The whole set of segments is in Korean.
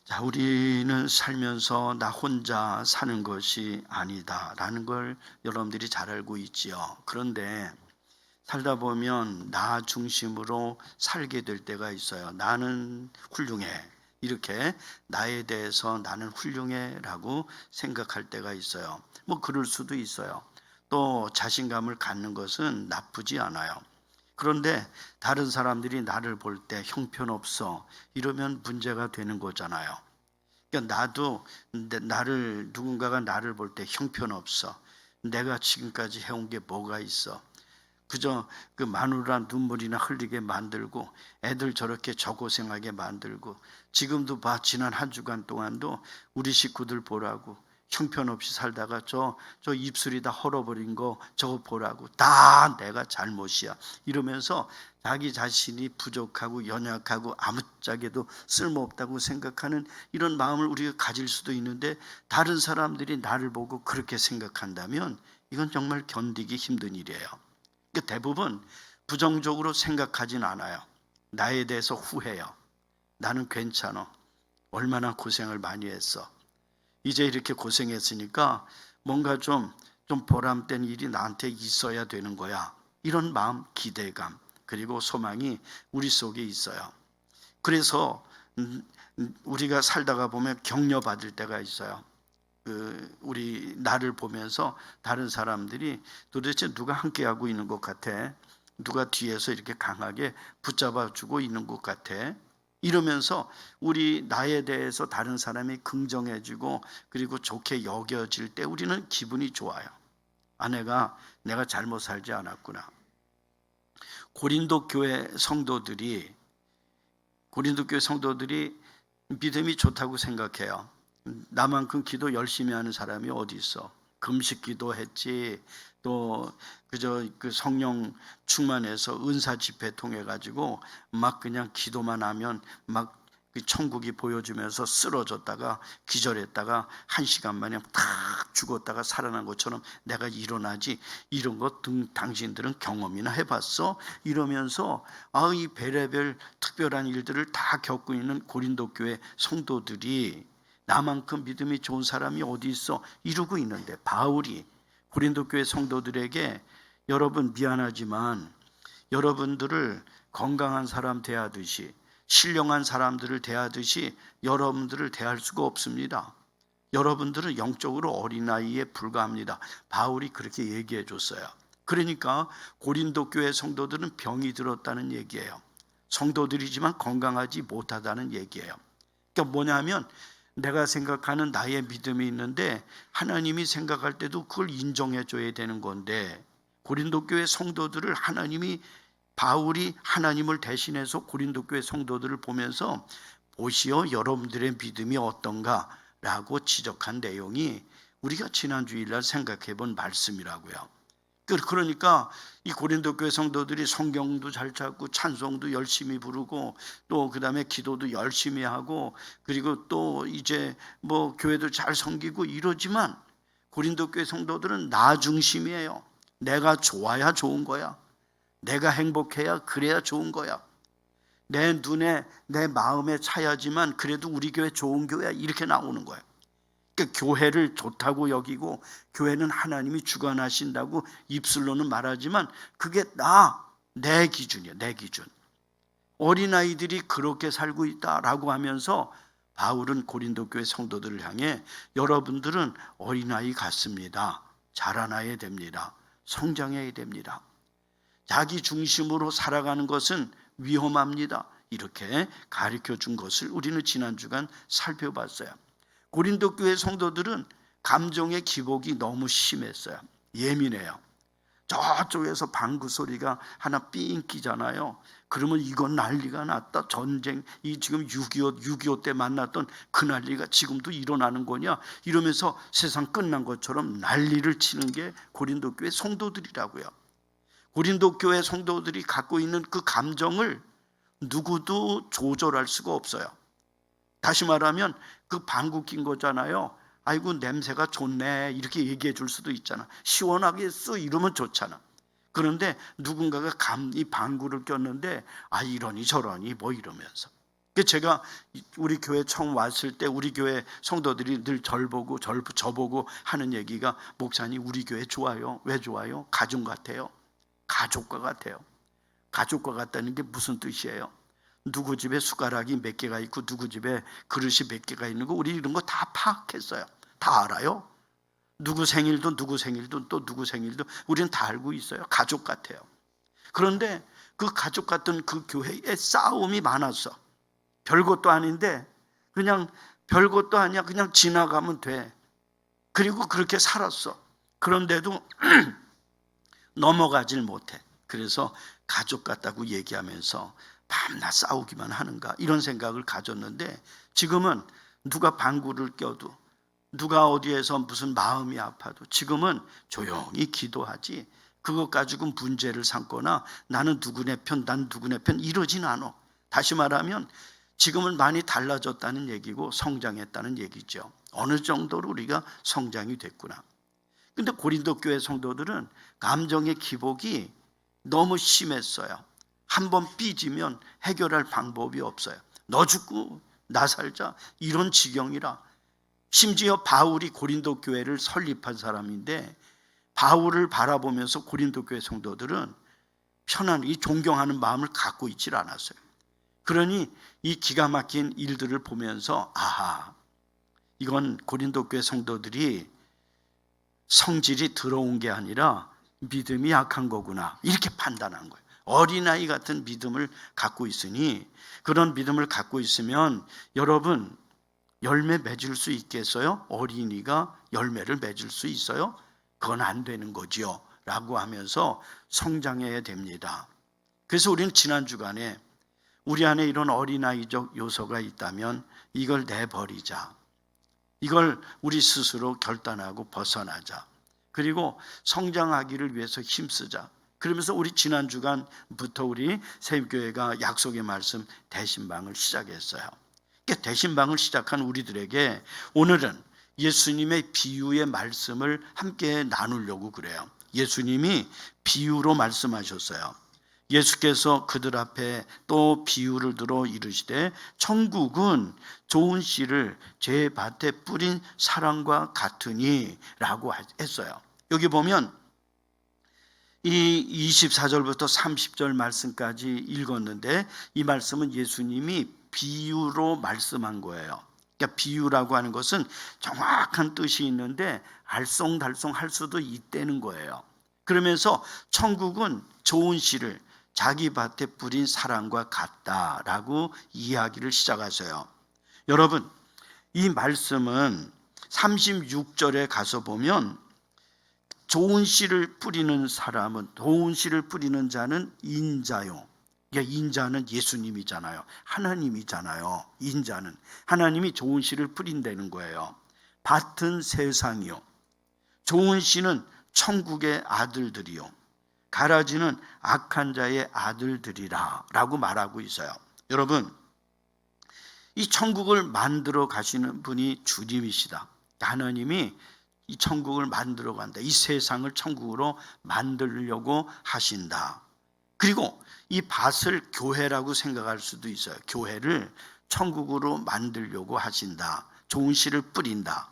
자, 우리는 살면서 나 혼자 사는 것이 아니다라는 걸 여러분들이 잘 알고 있지요. 그런데 살다 보면 나 중심으로 살게 될 때가 있어요. 나는 훌륭해. 이렇게 나에 대해서 나는 훌륭해라고 생각할 때가 있어요. 뭐 그럴 수도 있어요. 또 자신감을 갖는 것은 나쁘지 않아요. 그런데 다른 사람들이 나를 볼 때 형편없어 이러면 문제가 되는 거잖아요. 그러니까 누군가가 나를 볼 때 형편없어. 내가 지금까지 해온 게 뭐가 있어? 그저 그 마누라 눈물이나 흘리게 만들고 애들 저렇게 저고생하게 만들고 지금도 봐 지난 한 주간 동안도 우리 식구들 보라고 형편없이 살다가 저 입술이 다 헐어버린 거 저거 보라고 다 내가 잘못이야 이러면서 자기 자신이 부족하고 연약하고 아무짝에도 쓸모없다고 생각하는 이런 마음을 우리가 가질 수도 있는데 다른 사람들이 나를 보고 그렇게 생각한다면 이건 정말 견디기 힘든 일이에요. 대부분 부정적으로 생각하진 않아요. 나에 대해서 후회해요. 나는 괜찮아. 얼마나 고생을 많이 했어. 이제 이렇게 고생했으니까 뭔가 좀 보람된 일이 나한테 있어야 되는 거야. 이런 마음, 기대감, 그리고 소망이 우리 속에 있어요. 그래서 우리가 살다가 보면 격려받을 때가 있어요. 우리 나를 보면서 다른 사람들이 도대체 누가 함께하고 있는 것 같아? 누가 뒤에서 이렇게 강하게 붙잡아주고 있는 것 같아? 이러면서 우리 나에 대해서 다른 사람이 긍정해지고 그리고 좋게 여겨질 때 우리는 기분이 좋아요. 내가 잘못 살지 않았구나. 고린도 교회 성도들이 믿음이 좋다고 생각해요. 나만큼 기도 열심히 하는 사람이 어디 있어? 금식 기도했지. 또 그저 그 성령 충만해서 은사 집회 통해 가지고 막 그냥 기도만 하면 막 그 천국이 보여주면서 쓰러졌다가 기절했다가 1시간 만에 탁 죽었다가 살아난 것처럼 내가 일어나지 이런 것 당신들은 경험이나 해봤어? 이러면서 이 별의별 특별한 일들을 다 겪고 있는 고린도 교회 성도들이 나만큼 믿음이 좋은 사람이 어디 있어? 이러고 있는데 바울이 고린도 교회 성도들에게 여러분 미안하지만 여러분들을 건강한 사람 대하듯이 신령한 사람들을 대하듯이 여러분들을 대할 수가 없습니다. 여러분들은 영적으로 어린아이에 불과합니다. 바울이 그렇게 얘기해 줬어요. 그러니까 고린도 교회 성도들은 병이 들었다는 얘기예요. 성도들이지만 건강하지 못하다는 얘기예요. 그러니까 뭐냐면 내가 생각하는 나의 믿음이 있는데 하나님이 생각할 때도 그걸 인정해 줘야 되는 건데 고린도 교회 성도들을 바울이 하나님을 대신해서 고린도 교회 성도들을 보면서 보시오 여러분들의 믿음이 어떤가 라고 지적한 내용이 우리가 지난 주일날 생각해 본 말씀이라고요. 그러니까 이 고린도 교회 성도들이 성경도 잘 찾고 찬송도 열심히 부르고 또 그다음에 기도도 열심히 하고 그리고 또 이제 뭐 교회도 잘 섬기고 이러지만 고린도 교회 성도들은 나 중심이에요. 내가 좋아야 좋은 거야. 내가 행복해야 그래야 좋은 거야. 내 눈에 내 마음에 차야지만 그래도 우리 교회 좋은 교회야 이렇게 나오는 거예요. 그러니까 교회를 좋다고 여기고 교회는 하나님이 주관하신다고 입술로는 말하지만 그게 내 기준이야. 내 기준. 어린아이들이 그렇게 살고 있다라고 하면서 바울은 고린도 교회 성도들을 향해 여러분들은 어린아이 같습니다. 자라나야 됩니다. 성장해야 됩니다. 자기 중심으로 살아가는 것은 위험합니다. 이렇게 가르쳐 준 것을 우리는 지난 주간 살펴봤어요. 고린도 교회 성도들은 감정의 기복이 너무 심했어요. 예민해요. 저쪽에서 방구 소리가 하나 삥 끼잖아요. 그러면 이건 난리가 났다. 전쟁, 이 지금 6.25 때 만났던 그 난리가 지금도 일어나는 거냐? 이러면서 세상 끝난 것처럼 난리를 치는 게 고린도 교회 성도들이라고요. 고린도 교회 성도들이 갖고 있는 그 감정을 누구도 조절할 수가 없어요. 다시 말하면 그 방구 낀 거잖아요. 아이고 냄새가 좋네 이렇게 얘기해 줄 수도 있잖아. 시원하게 써 이러면 좋잖아. 그런데 누군가가 이 방구를 꼈는데 이러니 저러니 뭐 이러면서 제가 우리 교회 처음 왔을 때 우리 교회 성도들이 늘 저보고 하는 얘기가, 목사님 우리 교회 좋아요. 왜 좋아요? 가족 같아요. 가족과 같아요. 가족과 같다는 게 무슨 뜻이에요? 누구 집에 숟가락이 몇 개가 있고 누구 집에 그릇이 몇 개가 있는 거 우리 이런 거 다 파악했어요. 다 알아요. 누구 생일도 또 누구 생일도 우리는 다 알고 있어요. 가족 같아요. 그런데 그 가족 같은 그 교회에 싸움이 많았어. 별것도 아닌데 그냥 별것도 아니야. 그냥 지나가면 돼. 그리고 그렇게 살았어. 그런데도 넘어가질 못해. 그래서 가족 같다고 얘기하면서 밤낮 싸우기만 하는가 이런 생각을 가졌는데, 지금은 누가 방구를 껴도 누가 어디에서 무슨 마음이 아파도 지금은 조용히 기도하지, 그것 가지고 문제를 삼거나 나는 누구네 편, 난 누구네 편 이러진 않아. 다시 말하면 지금은 많이 달라졌다는 얘기고 성장했다는 얘기죠. 어느 정도로 우리가 성장이 됐구나. 근데 고린도 교회 성도들은 감정의 기복이 너무 심했어요. 한번 삐지면 해결할 방법이 없어요. 너 죽고 나 살자 이런 지경이라. 심지어 바울이 고린도 교회를 설립한 사람인데 바울을 바라보면서 고린도 교회 성도들은 편안히 존경하는 마음을 갖고 있질 않았어요. 그러니 이 기가 막힌 일들을 보면서 아하, 이건 고린도 교회 성도들이 성질이 들어온 게 아니라 믿음이 약한 거구나, 이렇게 판단한 거예요. 어린아이 같은 믿음을 갖고 있으니, 그런 믿음을 갖고 있으면 여러분 열매 맺을 수 있겠어요? 어린이가 열매를 맺을 수 있어요? 그건 안 되는 거지요 라고 하면서 성장해야 됩니다. 그래서 우리는 지난 주간에 우리 안에 이런 어린아이적 요소가 있다면 이걸 내버리자. 이걸 우리 스스로 결단하고 벗어나자. 그리고 성장하기를 위해서 힘쓰자. 그러면서 우리 지난 주간부터 우리 새임교회가 약속의 말씀 대신방을 시작했어요. 대신방을 시작한 우리들에게 오늘은 예수님의 비유의 말씀을 함께 나누려고 그래요. 예수님이 비유로 말씀하셨어요. 예수께서 그들 앞에 또 비유를 들어 이르시되 천국은 좋은 씨를 제 밭에 뿌린 사람과 같으니 라고 했어요. 여기 보면 이 24절부터 30절 말씀까지 읽었는데 이 말씀은 예수님이 비유로 말씀한 거예요. 그러니까 비유라고 하는 것은 정확한 뜻이 있는데 알쏭달쏭 할 수도 있다는 거예요. 그러면서 천국은 좋은 씨를 자기 밭에 뿌린 사람과 같다라고 이야기를 시작하셔요. 여러분, 이 말씀은 36절에 가서 보면 좋은 씨를 뿌리는 사람은, 좋은 씨를 뿌리는 자는 인자요. 그러니까 인자는 예수님이잖아요. 하나님이잖아요. 인자는 하나님이 좋은 씨를 뿌린다는 거예요. 밭은 세상이요, 좋은 씨는 천국의 아들들이요, 가라지는 악한 자의 아들들이라 라고 말하고 있어요. 여러분, 이 천국을 만들어 가시는 분이 주님이시다. 하나님이 이 천국을 만들어 간다. 이 세상을 천국으로 만들려고 하신다. 그리고 이 밭을 교회라고 생각할 수도 있어요. 교회를 천국으로 만들려고 하신다. 좋은 씨를 뿌린다.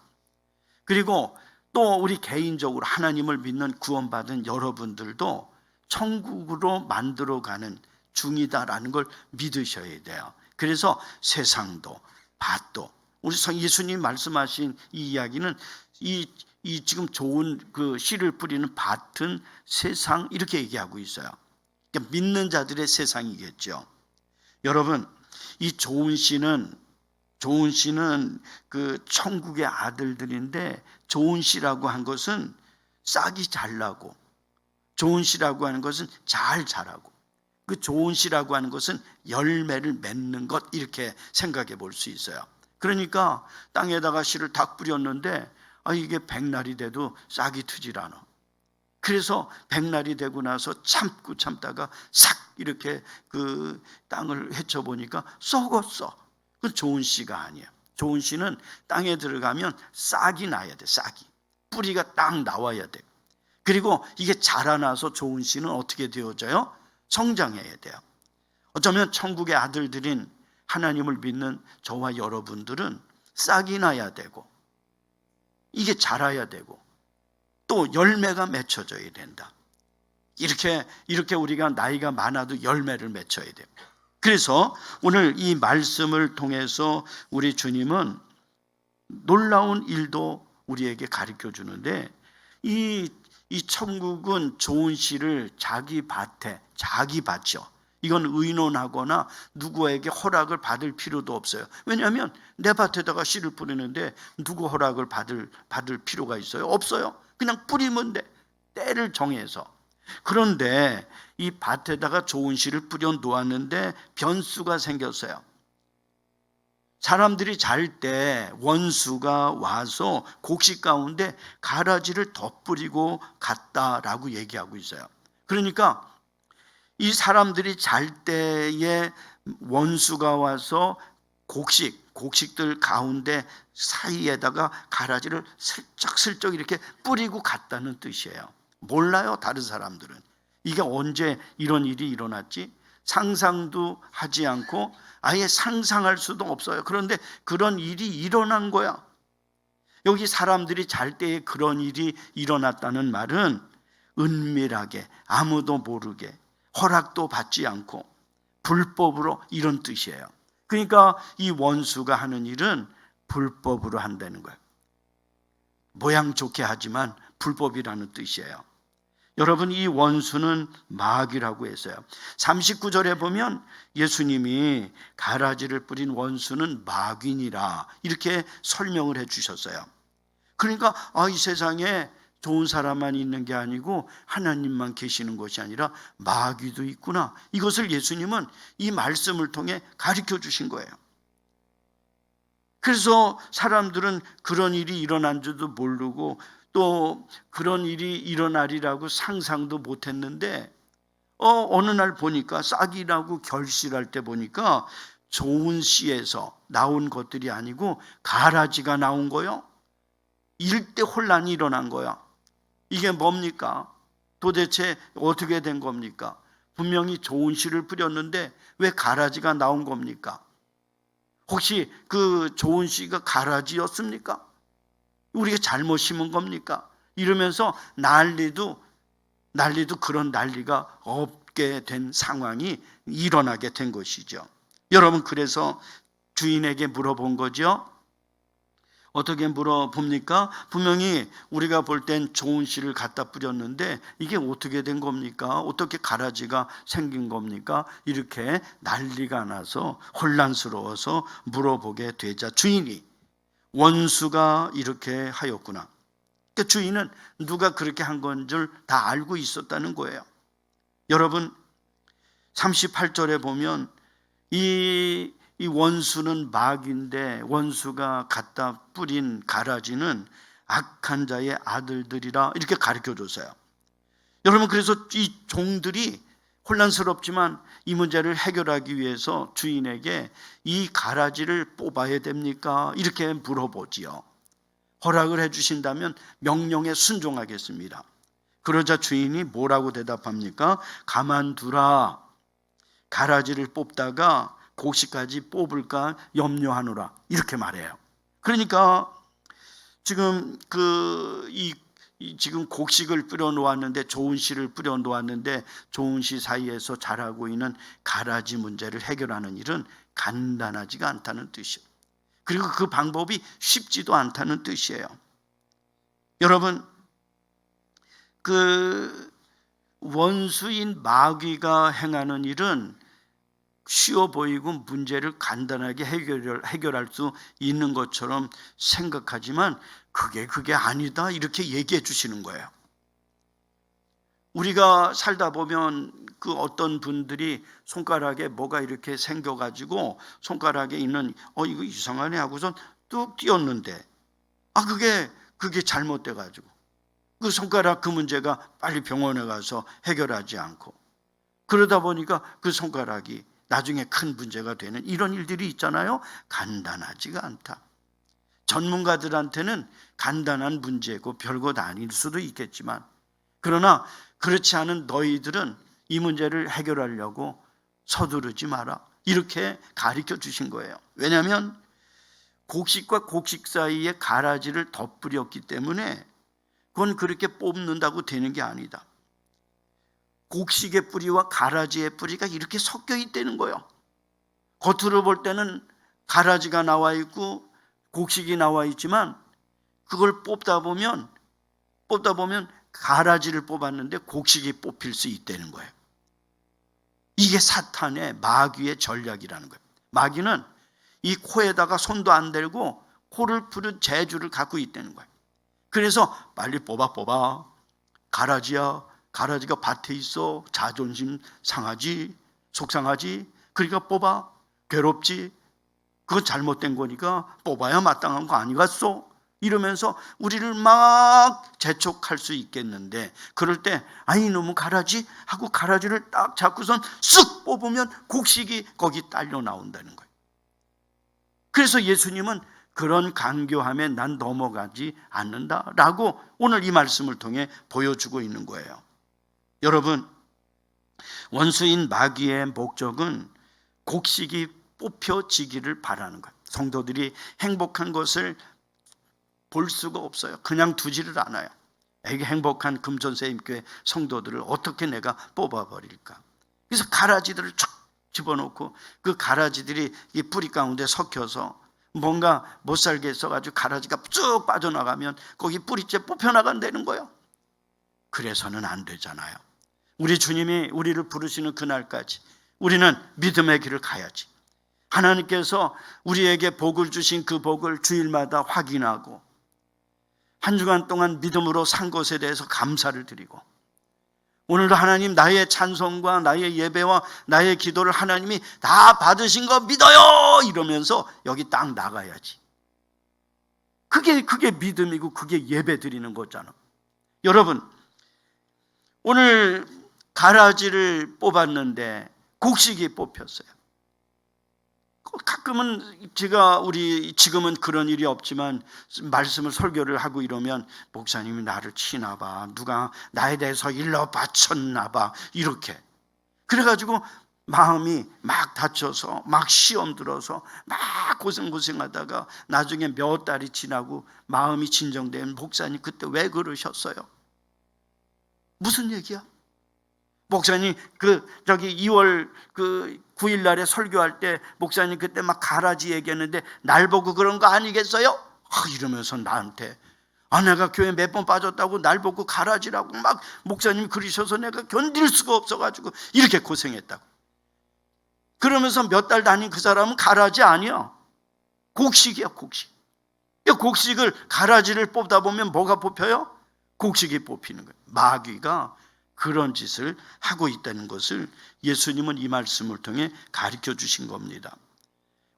그리고 또 우리 개인적으로 하나님을 믿는 구원받은 여러분들도 천국으로 만들어가는 중이다라는 걸 믿으셔야 돼요. 그래서 세상도 밭도, 우리 예수님 말씀하신 이 이야기는 이 지금 좋은 그 씨를 뿌리는 밭은 세상, 이렇게 얘기하고 있어요. 그러니까 믿는 자들의 세상이겠죠. 여러분, 이 좋은 씨는 그 천국의 아들들인데, 좋은 씨라고 한 것은 싹이 잘 나고, 좋은 씨라고 하는 것은 잘 자라고, 그 좋은 씨라고 하는 것은 열매를 맺는 것, 이렇게 생각해 볼 수 있어요. 그러니까 땅에다가 씨를 딱 뿌렸는데 이게 백날이 돼도 싹이 트질 않아. 그래서 백날이 되고 나서 참다가 싹 이렇게 그 땅을 헤쳐보니까 썩었어. 그건 좋은 씨가 아니야. 좋은 씨는 땅에 들어가면 싹이 나야 돼. 싹이, 뿌리가 딱 나와야 돼. 그리고 이게 자라나서 좋은 씨는 어떻게 되어져요? 성장해야 돼요. 어쩌면 천국의 아들들인 하나님을 믿는 저와 여러분들은 싹이 나야 되고 이게 자라야 되고 또 열매가 맺혀져야 된다. 이렇게 우리가 나이가 많아도 열매를 맺혀야 돼요. 그래서 오늘 이 말씀을 통해서 우리 주님은 놀라운 일도 우리에게 가르쳐 주는데 이 천국은 좋은 씨를 자기 밭이요. 이건 의논하거나 누구에게 허락을 받을 필요도 없어요. 왜냐하면 내 밭에다가 씨를 뿌리는데 누구 허락을 받을 필요가 있어요? 없어요. 그냥 뿌리면 돼. 때를 정해서. 그런데 이 밭에다가 좋은 씨를 뿌려 놓았는데 변수가 생겼어요. 사람들이 잘 때 원수가 와서 곡식 가운데 가라지를 덧뿌리고 갔다라고 얘기하고 있어요. 그러니까 이 사람들이 잘 때에 원수가 와서 곡식들 가운데 사이에다가 가라지를 슬쩍슬쩍 이렇게 뿌리고 갔다는 뜻이에요. 몰라요, 다른 사람들은. 이게 언제 이런 일이 일어났지? 상상도 하지 않고 아예 상상할 수도 없어요. 그런데 그런 일이 일어난 거야. 여기 사람들이 잘 때에 그런 일이 일어났다는 말은 은밀하게 아무도 모르게 허락도 받지 않고 불법으로 이런 뜻이에요. 그러니까 이 원수가 하는 일은 불법으로 한다는 거예요. 모양 좋게 하지만 불법이라는 뜻이에요. 여러분, 이 원수는 마귀라고 했어요. 39절에 보면 예수님이 가라지를 뿌린 원수는 마귀니라 이렇게 설명을 해 주셨어요. 그러니까 이 세상에 좋은 사람만 있는 게 아니고 하나님만 계시는 것이 아니라 마귀도 있구나. 이것을 예수님은 이 말씀을 통해 가르쳐 주신 거예요. 그래서 사람들은 그런 일이 일어난 줄도 모르고 또 그런 일이 일어나리라고 상상도 못했는데 어느 날 보니까 싹이 나고 결실할 때 보니까 좋은 씨에서 나온 것들이 아니고 가라지가 나온 거예요. 일대 혼란이 일어난 거야. 이게 뭡니까? 도대체 어떻게 된 겁니까? 분명히 좋은 씨를 뿌렸는데 왜 가라지가 나온 겁니까? 혹시 그 좋은 씨가 가라지였습니까? 우리가 잘못 심은 겁니까? 이러면서 난리도 그런 난리가 없게 된 상황이 일어나게 된 것이죠. 여러분, 그래서 주인에게 물어본 거죠. 어떻게 물어봅니까? 분명히 우리가 볼 땐 좋은 씨를 갖다 뿌렸는데 이게 어떻게 된 겁니까? 어떻게 가라지가 생긴 겁니까? 이렇게 난리가 나서 혼란스러워서 물어보게 되자 주인이 원수가 이렇게 하였구나. 그러니까 주인은 누가 그렇게 한 건 줄 다 알고 있었다는 거예요. 여러분, 38절에 보면 이 원수는 마귀인데 원수가 갖다 뿌린 가라지는 악한 자의 아들들이라 이렇게 가르쳐 줬어요. 여러분, 그래서 이 종들이 혼란스럽지만 이 문제를 해결하기 위해서 주인에게 이 가라지를 뽑아야 됩니까? 이렇게 물어보지요. 허락을 해주신다면 명령에 순종하겠습니다. 그러자 주인이 뭐라고 대답합니까? 가만두라. 가라지를 뽑다가 곡식까지 뽑을까 염려하노라. 이렇게 말해요. 그러니까 지금 지금 곡식을 뿌려 놓았는데 좋은 씨를 뿌려 놓았는데 좋은 씨 사이에서 자라고 있는 가라지 문제를 해결하는 일은 간단하지가 않다는 뜻이에요. 그리고 그 방법이 쉽지도 않다는 뜻이에요. 여러분, 그 원수인 마귀가 행하는 일은 쉬워 보이고 문제를 간단하게 해결할 수 있는 것처럼 생각하지만 그게 아니다 이렇게 얘기해 주시는 거예요. 우리가 살다 보면 그 어떤 분들이 손가락에 뭐가 이렇게 생겨가지고 손가락에 있는 이거 이상하네 하고선 뚝 띄었는데 그게 잘못돼가지고 그 손가락 그 문제가 빨리 병원에 가서 해결하지 않고 그러다 보니까 그 손가락이 나중에 큰 문제가 되는 이런 일들이 있잖아요. 간단하지가 않다. 전문가들한테는 간단한 문제고 별것 아닐 수도 있겠지만 그러나 그렇지 않은 너희들은 이 문제를 해결하려고 서두르지 마라. 이렇게 가르쳐 주신 거예요. 왜냐하면 곡식과 곡식 사이에 가라지를 덧뿌렸기 때문에 그건 그렇게 뽑는다고 되는 게 아니다. 곡식의 뿌리와 가라지의 뿌리가 이렇게 섞여 있다는 거예요. 겉으로 볼 때는 가라지가 나와 있고 곡식이 나와 있지만 그걸 뽑다 보면 가라지를 뽑았는데 곡식이 뽑힐 수 있다는 거예요. 이게 사탄의 마귀의 전략이라는 거예요. 마귀는 이 코에다가 손도 안 대고 코를 푸는 재주를 갖고 있다는 거예요. 그래서 빨리 뽑아. 가라지가 밭에 있어. 자존심 상하지, 속상하지. 그러니까 뽑아. 괴롭지. 그건 잘못된 거니까 뽑아야 마땅한 거 아니겠소? 이러면서 우리를 막 재촉할 수 있겠는데, 그럴 때 아이 너무 가라지 하고 가라지를 딱 잡고선 쑥 뽑으면 곡식이 거기 딸려 나온다는 거예요. 그래서 예수님은 그런 간교함에 난 넘어가지 않는다라고 오늘 이 말씀을 통해 보여주고 있는 거예요. 여러분, 원수인 마귀의 목적은 곡식이 뽑혀지기를 바라는 거예요. 성도들이 행복한 것을 볼 수가 없어요. 그냥 두지를 않아요. 이게 행복한 금천세임교회 성도들을 어떻게 내가 뽑아버릴까? 그래서 가라지들을 쫙 집어넣고 그 가라지들이 이 뿌리 가운데 섞여서 뭔가 못 살게 해서가지고 가라지가 쭉 빠져나가면 거기 뿌리째 뽑혀나간다는 거예요. 그래서는 안 되잖아요. 우리 주님이 우리를 부르시는 그날까지 우리는 믿음의 길을 가야지. 하나님께서 우리에게 복을 주신 그 복을 주일마다 확인하고 한 주간 동안 믿음으로 산 것에 대해서 감사를 드리고, 오늘도 하나님 나의 찬송과 나의 예배와 나의 기도를 하나님이 다 받으신 거 믿어요 이러면서 여기 딱 나가야지. 그게 믿음이고 그게 예배 드리는 거잖아. 여러분, 오늘 가라지를 뽑았는데 곡식이 뽑혔어요. 가끔은 지금은 그런 일이 없지만 말씀을 설교를 하고 이러면 목사님이 나를 치나 봐, 누가 나에 대해서 일러 바쳤나 봐, 이렇게 그래가지고 마음이 막 다쳐서 막 시험 들어서 막 고생하다가 나중에 몇 달이 지나고 마음이 진정되면 목사님 그때 왜 그러셨어요? 무슨 얘기야? 목사님 2월 9일 날에 설교할 때 목사님 그때 막 가라지 얘기했는데 날 보고 그런 거 아니겠어요? 이러면서 나한테 내가 교회 몇 번 빠졌다고 날 보고 가라지라고 막 목사님 그러셔서 내가 견딜 수가 없어가지고 이렇게 고생했다고. 그러면서 몇 달 다닌 그 사람은 가라지 아니야. 곡식이야, 곡식. 곡식을 가라지를 뽑다 보면 뭐가 뽑혀요? 곡식이 뽑히는 거예요. 마귀가 그런 짓을 하고 있다는 것을 예수님은 이 말씀을 통해 가르쳐 주신 겁니다.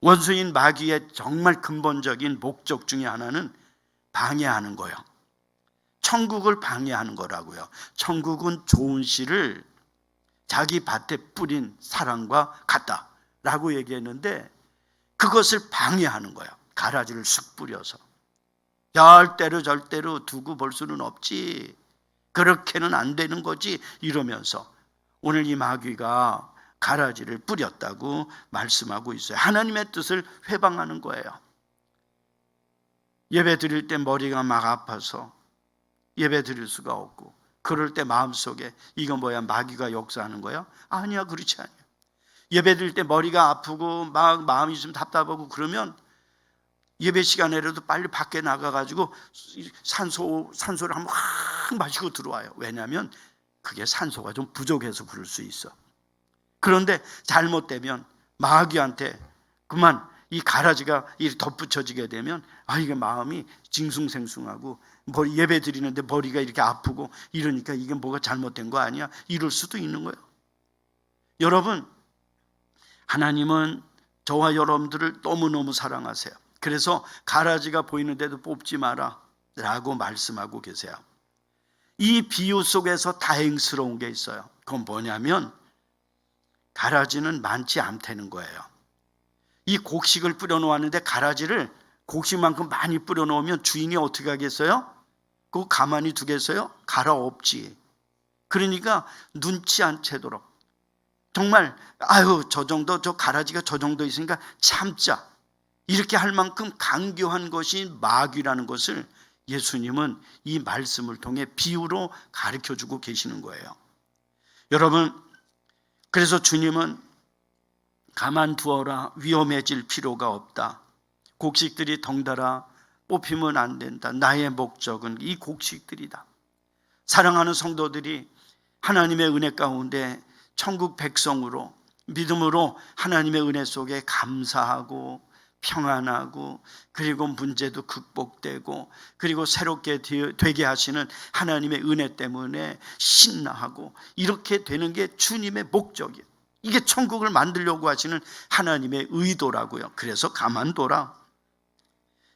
원수인 마귀의 정말 근본적인 목적 중에 하나는 방해하는 거예요. 천국을 방해하는 거라고요. 천국은 좋은 씨를 자기 밭에 뿌린 사람과 같다라고 얘기했는데 그것을 방해하는 거예요. 가라지를 쑥 뿌려서. 절대로 두고 볼 수는 없지. 그렇게는 안 되는 거지 이러면서 오늘 이 마귀가 가라지를 뿌렸다고 말씀하고 있어요. 하나님의 뜻을 회방하는 거예요. 예배 드릴 때 머리가 막 아파서 예배 드릴 수가 없고 그럴 때 마음속에 이건 뭐야, 마귀가 역사하는 거야? 아니야, 그렇지 않아요. 예배 드릴 때 머리가 아프고 막 마음이 좀 답답하고 그러면 예배 시간에라도 빨리 밖에 나가가지고 산소를 한번 확 마시고 들어와요. 왜냐하면 그게 산소가 좀 부족해서 그럴 수 있어. 그런데 잘못되면 마귀한테 그만 이 가라지가 이렇게 덧붙여지게 되면 이게 마음이 징숭생숭하고 예배 드리는데 머리가 이렇게 아프고 이러니까 이게 뭐가 잘못된 거 아니야? 이럴 수도 있는 거예요. 여러분, 하나님은 저와 여러분들을 너무너무 사랑하세요. 그래서 가라지가 보이는데도 뽑지 마라 라고 말씀하고 계세요. 이 비유 속에서 다행스러운 게 있어요. 그건 뭐냐면 가라지는 많지 않다는 거예요. 이 곡식을 뿌려놓았는데 가라지를 곡식만큼 많이 뿌려놓으면 주인이 어떻게 하겠어요? 그거 가만히 두겠어요? 갈아엎지. 그러니까 눈치 안 채도록 정말 아유 저 정도 저 가라지가 저 정도 있으니까 참자 이렇게 할 만큼 강교한 것이 마귀라는 것을 예수님은 이 말씀을 통해 비유로 가르쳐주고 계시는 거예요. 여러분, 그래서 주님은 가만두어라, 위험해질 필요가 없다, 곡식들이 덩달아 뽑히면 안 된다, 나의 목적은 이 곡식들이다. 사랑하는 성도들이 하나님의 은혜 가운데 천국 백성으로 믿음으로 하나님의 은혜 속에 감사하고 평안하고 그리고 문제도 극복되고 그리고 새롭게 되게 하시는 하나님의 은혜 때문에 신나하고 이렇게 되는 게 주님의 목적이에요. 이게 천국을 만들려고 하시는 하나님의 의도라고요. 그래서 가만둬라.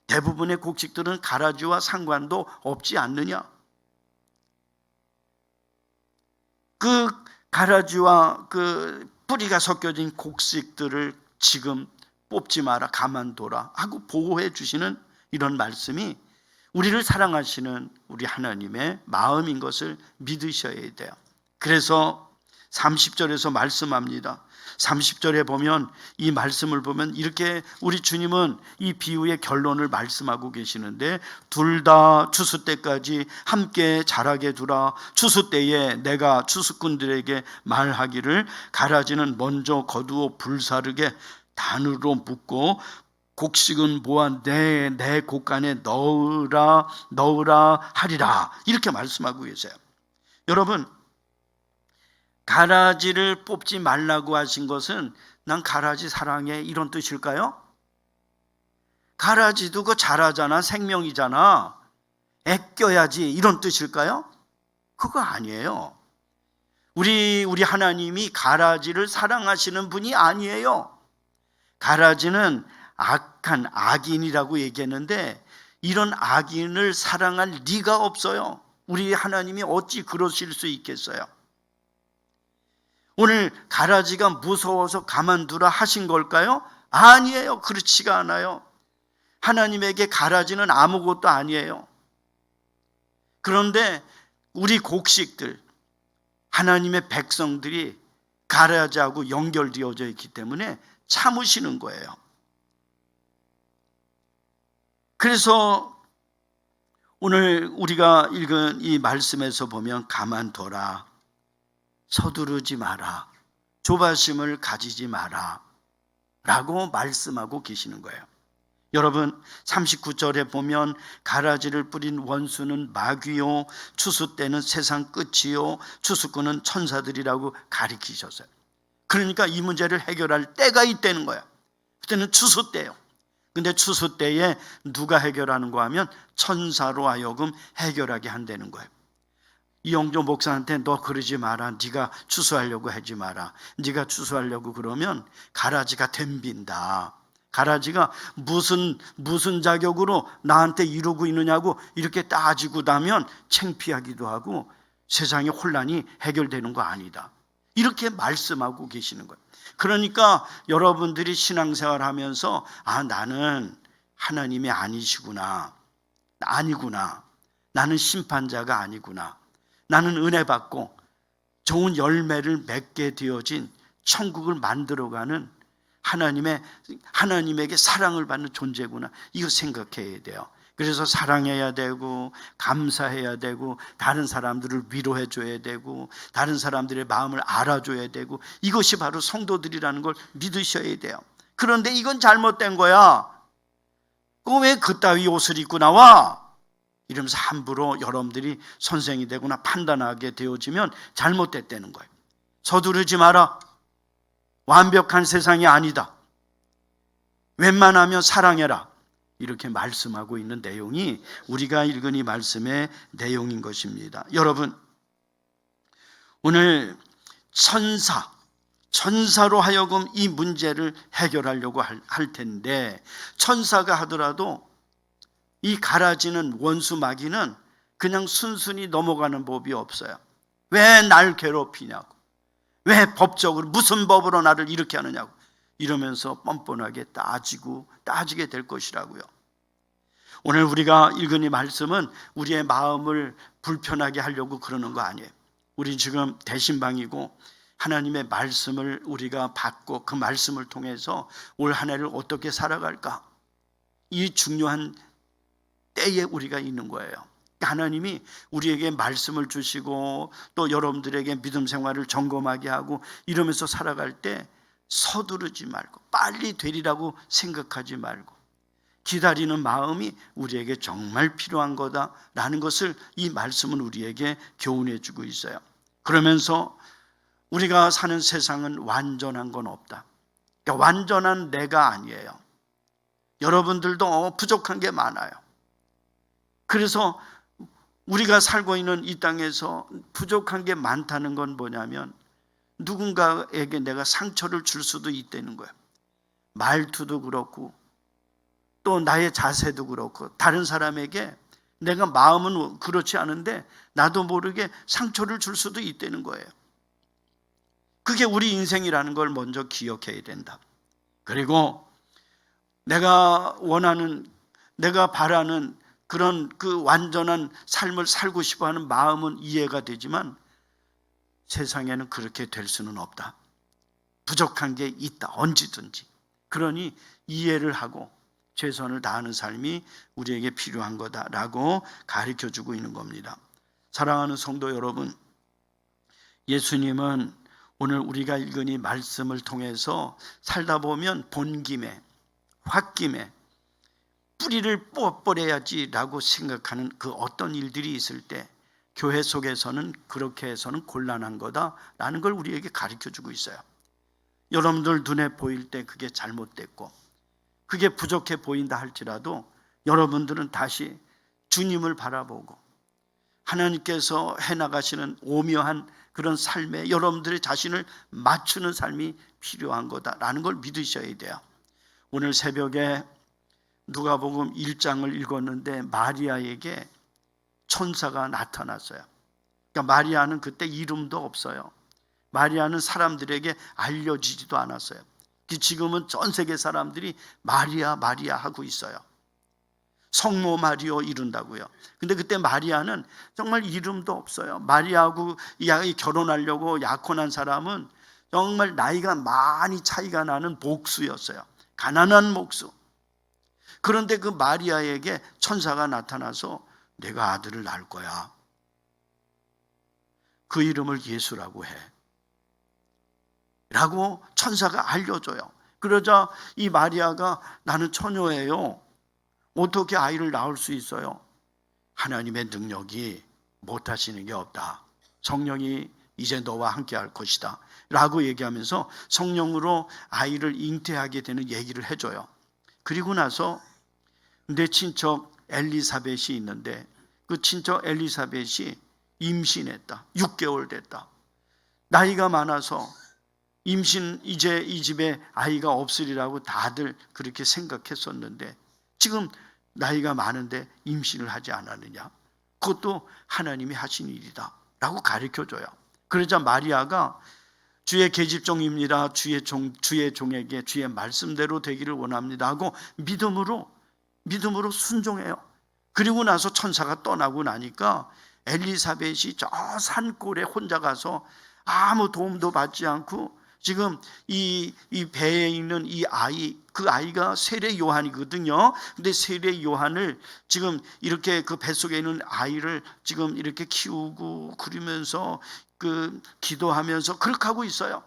대부분의 곡식들은 가라지와 상관도 없지 않느냐. 그 가라지와 그 뿌리가 섞여진 곡식들을 지금 뽑지 마라, 가만둬라 하고 보호해 주시는 이런 말씀이 우리를 사랑하시는 우리 하나님의 마음인 것을 믿으셔야 돼요. 그래서 30절에서 말씀합니다. 30절에 보면 이 말씀을 보면 이렇게 우리 주님은 이 비유의 결론을 말씀하고 계시는데, 둘 다 추수 때까지 함께 자라게 두라. 추수 때에 내가 추수꾼들에게 말하기를 가라지는 먼저 거두어 불사르게 단으로 묶고 곡식은 모아 내 곡간에 넣으라 하리라. 이렇게 말씀하고 계세요. 여러분, 가라지를 뽑지 말라고 하신 것은 난 가라지 사랑해 이런 뜻일까요? 가라지도 그 자라잖아, 생명이잖아, 애껴야지 이런 뜻일까요? 그거 아니에요. 우리 하나님이 가라지를 사랑하시는 분이 아니에요. 가라지는 악한 악인이라고 얘기했는데 이런 악인을 사랑할 리가 없어요. 우리 하나님이 어찌 그러실 수 있겠어요? 오늘 가라지가 무서워서 가만두라 하신 걸까요? 아니에요. 그렇지가 않아요. 하나님에게 가라지는 아무것도 아니에요. 그런데 우리 곡식들, 하나님의 백성들이 가라지하고 연결되어져 있기 때문에 참으시는 거예요. 그래서 오늘 우리가 읽은 이 말씀에서 보면 가만둬라, 서두르지 마라, 조바심을 가지지 마라 라고 말씀하고 계시는 거예요. 여러분, 39절에 보면 가라지를 뿌린 원수는 마귀요, 추수 때는 세상 끝이요, 추수꾼은 천사들이라고 가리키셨어요. 그러니까 이 문제를 해결할 때가 있다는 거야. 그때는 추수 때예요. 근데 추수 때에 누가 해결하는 거 하면 천사로 하여금 해결하게 한다는 거예요. 이영조 목사한테 너 그러지 마라, 네가 추수하려고 하지 마라, 네가 추수하려고 그러면 가라지가 덤빈다, 가라지가 무슨 자격으로 나한테 이러고 있느냐고 이렇게 따지고 나면 창피하기도 하고 세상의 혼란이 해결되는 거 아니다, 이렇게 말씀하고 계시는 거예요. 그러니까 여러분들이 신앙생활 하면서 나는 하나님이 아니시구나, 아니구나, 나는 심판자가 아니구나, 나는 은혜 받고 좋은 열매를 맺게 되어진 천국을 만들어가는 하나님에게 사랑을 받는 존재구나, 이거 생각해야 돼요. 그래서 사랑해야 되고 감사해야 되고 다른 사람들을 위로해 줘야 되고 다른 사람들의 마음을 알아줘야 되고, 이것이 바로 성도들이라는 걸 믿으셔야 돼요. 그런데 이건 잘못된 거야. 왜 그따위 옷을 입고 나와? 이러면서 함부로 여러분들이 선생이 되거나 판단하게 되어지면 잘못됐다는 거예요. 서두르지 마라. 완벽한 세상이 아니다. 웬만하면 사랑해라. 이렇게 말씀하고 있는 내용이 우리가 읽은 이 말씀의 내용인 것입니다. 여러분, 오늘 천사로 하여금 이 문제를 해결하려고 할 텐데, 천사가 하더라도 이 가라지는 원수 마귀는 그냥 순순히 넘어가는 법이 없어요. 왜 날 괴롭히냐고, 왜 법적으로 무슨 법으로 나를 이렇게 하느냐고 이러면서 뻔뻔하게 따지게 될 것이라고요. 오늘 우리가 읽은 이 말씀은 우리의 마음을 불편하게 하려고 그러는 거 아니에요. 우리 지금 대신방이고 하나님의 말씀을 우리가 받고 그 말씀을 통해서 올 한 해를 어떻게 살아갈까? 이 중요한 때에 우리가 있는 거예요. 하나님이 우리에게 말씀을 주시고 또 여러분들에게 믿음 생활을 점검하게 하고 이러면서 살아갈 때 서두르지 말고 빨리 되리라고 생각하지 말고 기다리는 마음이 우리에게 정말 필요한 거다라는 것을 이 말씀은 우리에게 교훈해 주고 있어요. 그러면서 우리가 사는 세상은 완전한 건 없다. 그러니까 완전한 내가 아니에요. 여러분들도 부족한 게 많아요. 그래서 우리가 살고 있는 이 땅에서 부족한 게 많다는 건 뭐냐면 누군가에게 내가 상처를 줄 수도 있다는 거예요. 말투도 그렇고 또 나의 자세도 그렇고 다른 사람에게 내가 마음은 그렇지 않은데 나도 모르게 상처를 줄 수도 있다는 거예요. 그게 우리 인생이라는 걸 먼저 기억해야 된다. 그리고 내가 원하는, 내가 바라는 그런 그 완전한 삶을 살고 싶어 하는 마음은 이해가 되지만 세상에는 그렇게 될 수는 없다. 부족한 게 있다. 언제든지. 그러니 이해를 하고 최선을 다하는 삶이 우리에게 필요한 거다라고 가르쳐주고 있는 겁니다. 사랑하는 성도 여러분, 예수님은 오늘 우리가 읽은 이 말씀을 통해서 살다 보면 본 김에 홧김에 뿌리를 뽑아버려야지라고 생각하는 그 어떤 일들이 있을 때 교회 속에서는 그렇게 해서는 곤란한 거다라는 걸 우리에게 가르쳐주고 있어요. 여러분들 눈에 보일 때 그게 잘못됐고 그게 부족해 보인다 할지라도 여러분들은 다시 주님을 바라보고 하나님께서 해나가시는 오묘한 그런 삶에 여러분들의 자신을 맞추는 삶이 필요한 거다라는 걸 믿으셔야 돼요. 오늘 새벽에 누가복음 1장을 읽었는데 마리아에게 천사가 나타났어요. 그러니까 마리아는 그때 이름도 없어요. 마리아는 사람들에게 알려지지도 않았어요. 지금은 전 세계 사람들이 마리아 마리아 하고 있어요. 성모 마리오 이룬다고요. 근데 그때 마리아는 정말 이름도 없어요. 마리아하고 결혼하려고 약혼한 사람은 정말 나이가 많이 차이가 나는 목수였어요. 가난한 목수. 그런데 그 마리아에게 천사가 나타나서 내가 아들을 낳을 거야. 그 이름을 예수라고 해. 라고 천사가 알려줘요. 그러자 이 마리아가 나는 처녀예요. 어떻게 아이를 낳을 수 있어요? 하나님의 능력이 못하시는 게 없다. 성령이 이제 너와 함께 할 것이다. 라고 얘기하면서 성령으로 아이를 잉태하게 되는 얘기를 해줘요. 그리고 나서 내 친척 엘리사벳이 있는데 그 친척 엘리사벳이 임신했다. 6개월 됐다. 나이가 많아서 임신 이제 이 집에 아이가 없으리라고 다들 그렇게 생각했었는데 지금 나이가 많은데 임신을 하지 않았느냐? 그것도 하나님이 하신 일이다 라고 가르쳐줘요. 그러자 마리아가 주의 계집종입니다. 주의 종에게 주의 말씀대로 되기를 원합니다 하고 믿음으로 순종해요. 그리고 나서 천사가 떠나고 나니까 엘리사벳이 저 산골에 혼자 가서 아무 도움도 받지 않고 지금 이 배에 있는 이 아이, 그 아이가 세례 요한이거든요. 근데 세례 요한을 지금 이렇게 그 뱃속에 있는 아이를 지금 이렇게 키우고 그러면서 그 기도하면서 그렇게 하고 있어요.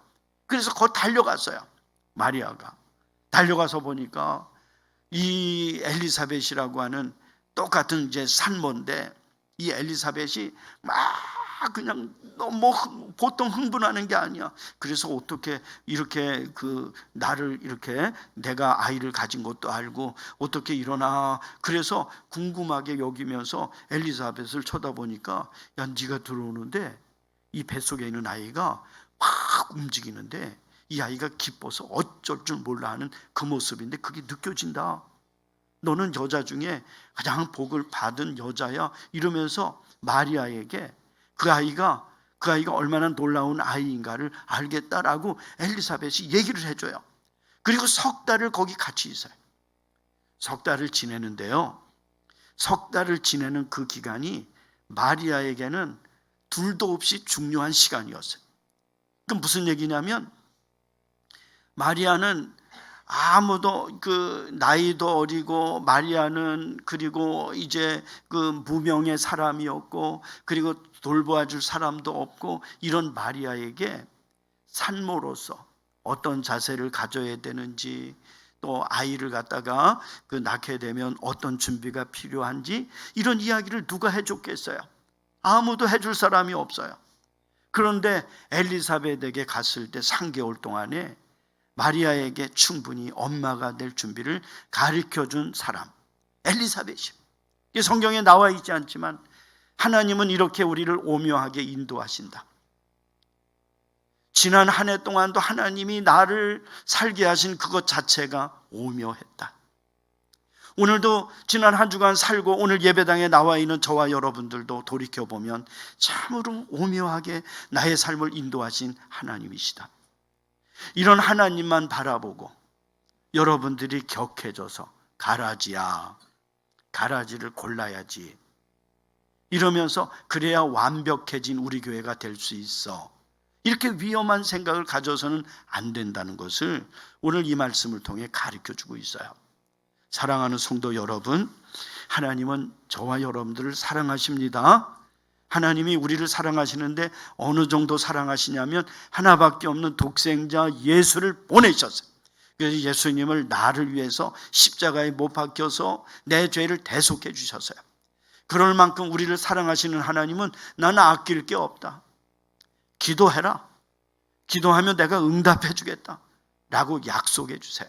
그래서 거기 달려갔어요. 마리아가 달려가서 보니까 이 엘리사벳이라고 하는 똑같은 이제 산모인데 이 엘리사벳이 막 그냥 뭐 보통 흥분하는 게 아니야. 그래서 어떻게 이렇게 그 나를 이렇게 내가 아이를 가진 것도 알고 어떻게 일어나. 그래서 궁금하게 여기면서 엘리사벳을 쳐다보니까 야 네가 들어오는데 이 뱃속에 있는 아이가 확 움직이는데 이 아이가 기뻐서 어쩔 줄 몰라 하는 그 모습인데 그게 느껴진다. 너는 여자 중에 가장 복을 받은 여자야. 이러면서 마리아에게 그 아이가 얼마나 놀라운 아이인가를 알겠다라고 엘리사벳이 얘기를 해줘요. 그리고 석 달을 거기 같이 있어요. 석 달을 지내는데요. 석 달을 지내는 그 기간이 마리아에게는 둘도 없이 중요한 시간이었어요. 그 무슨 얘기냐면 마리아는 아무도 나이도 어리고 마리아는 그리고 이제 무명의 사람이었고 그리고 돌보아줄 사람도 없고 이런 마리아에게 산모로서 어떤 자세를 가져야 되는지 또 아이를 갖다가 낳게 되면 어떤 준비가 필요한지 이런 이야기를 누가 해줬겠어요? 아무도 해줄 사람이 없어요. 그런데 엘리사벳에게 갔을 때 3개월 동안에 마리아에게 충분히 엄마가 될 준비를 가르쳐준 사람 엘리사벳이. 성경에 나와 있지 않지만 하나님은 이렇게 우리를 오묘하게 인도하신다. 지난 한 해 동안도 하나님이 나를 살게 하신 그것 자체가 오묘했다. 오늘도 지난 한 주간 살고 오늘 예배당에 나와 있는 저와 여러분들도 돌이켜보면 참으로 오묘하게 나의 삶을 인도하신 하나님이시다. 이런 하나님만 바라보고 여러분들이 격해져서 가라지야, 가라지를 골라야지 이러면서 그래야 완벽해진 우리 교회가 될 수 있어, 이렇게 위험한 생각을 가져서는 안 된다는 것을 오늘 이 말씀을 통해 가르쳐주고 있어요. 사랑하는 성도 여러분, 하나님은 저와 여러분들을 사랑하십니다. 하나님이 우리를 사랑하시는데 어느 정도 사랑하시냐면 하나밖에 없는 독생자 예수를 보내셨어요. 그래서 예수님을 나를 위해서 십자가에 못 박혀서 내 죄를 대속해 주셨어요. 그럴 만큼 우리를 사랑하시는 하나님은 나는 아낄 게 없다, 기도해라, 기도하면 내가 응답해 주겠다 라고 약속해 주세요.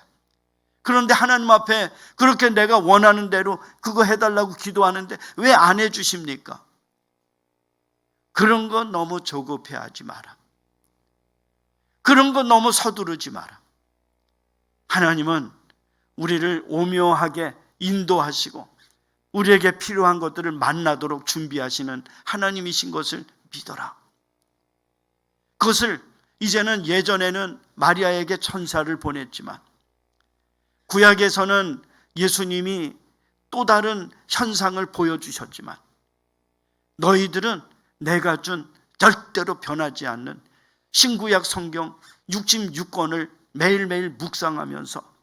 그런데 하나님 앞에 그렇게 내가 원하는 대로 그거 해달라고 기도하는데 왜 안 해주십니까? 그런 거 너무 조급해하지 마라. 그런 거 너무 서두르지 마라. 하나님은 우리를 오묘하게 인도하시고 우리에게 필요한 것들을 만나도록 준비하시는 하나님이신 것을 믿어라. 그것을 이제는, 예전에는 마리아에게 천사를 보냈지만 구약에서는 예수님이 또 다른 현상을 보여주셨지만 너희들은 내가 준 절대로 변하지 않는 신구약 성경 66권을 매일매일 묵상하면서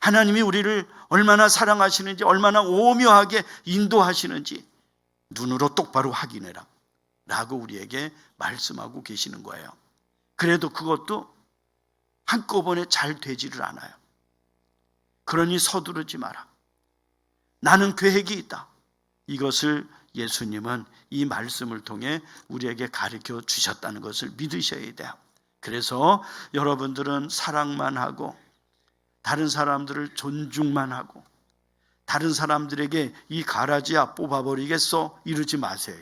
하나님이 우리를 얼마나 사랑하시는지, 얼마나 오묘하게 인도하시는지 눈으로 똑바로 확인해라 라고 우리에게 말씀하고 계시는 거예요. 그래도 그것도 한꺼번에 잘 되지를 않아요. 그러니 서두르지 마라. 나는 계획이 있다. 이것을 예수님은 이 말씀을 통해 우리에게 가르쳐 주셨다는 것을 믿으셔야 돼요. 그래서 여러분들은 사랑만 하고 다른 사람들을 존중만 하고 다른 사람들에게 이 가라지야 뽑아버리겠어 이러지 마세요.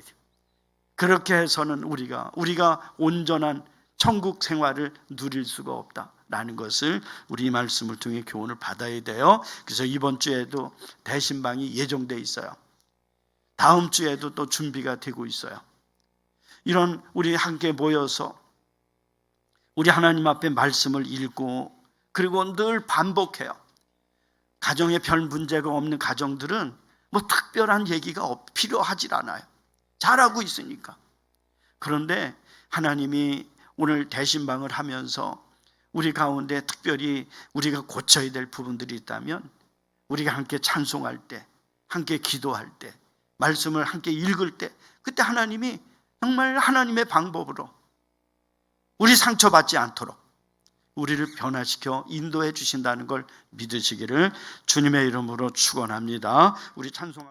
그렇게 해서는 우리가 온전한 천국 생활을 누릴 수가 없다라는 것을 우리 말씀을 통해 교훈을 받아야 돼요. 그래서 이번 주에도 대신방이 예정돼 있어요. 다음 주에도 또 준비가 되고 있어요. 이런 우리 함께 모여서 우리 하나님 앞에 말씀을 읽고 그리고 늘 반복해요. 가정에 별 문제가 없는 가정들은 뭐 특별한 얘기가 필요하질 않아요. 잘하고 있으니까. 그런데 하나님이 오늘 대신방을 하면서 우리 가운데 특별히 우리가 고쳐야 될 부분들이 있다면 우리가 함께 찬송할 때, 함께 기도할 때, 말씀을 함께 읽을 때 그때 하나님이 정말 하나님의 방법으로 우리 상처받지 않도록 우리를 변화시켜 인도해 주신다는 걸 믿으시기를 주님의 이름으로 축원합니다. 우리 찬송합니다.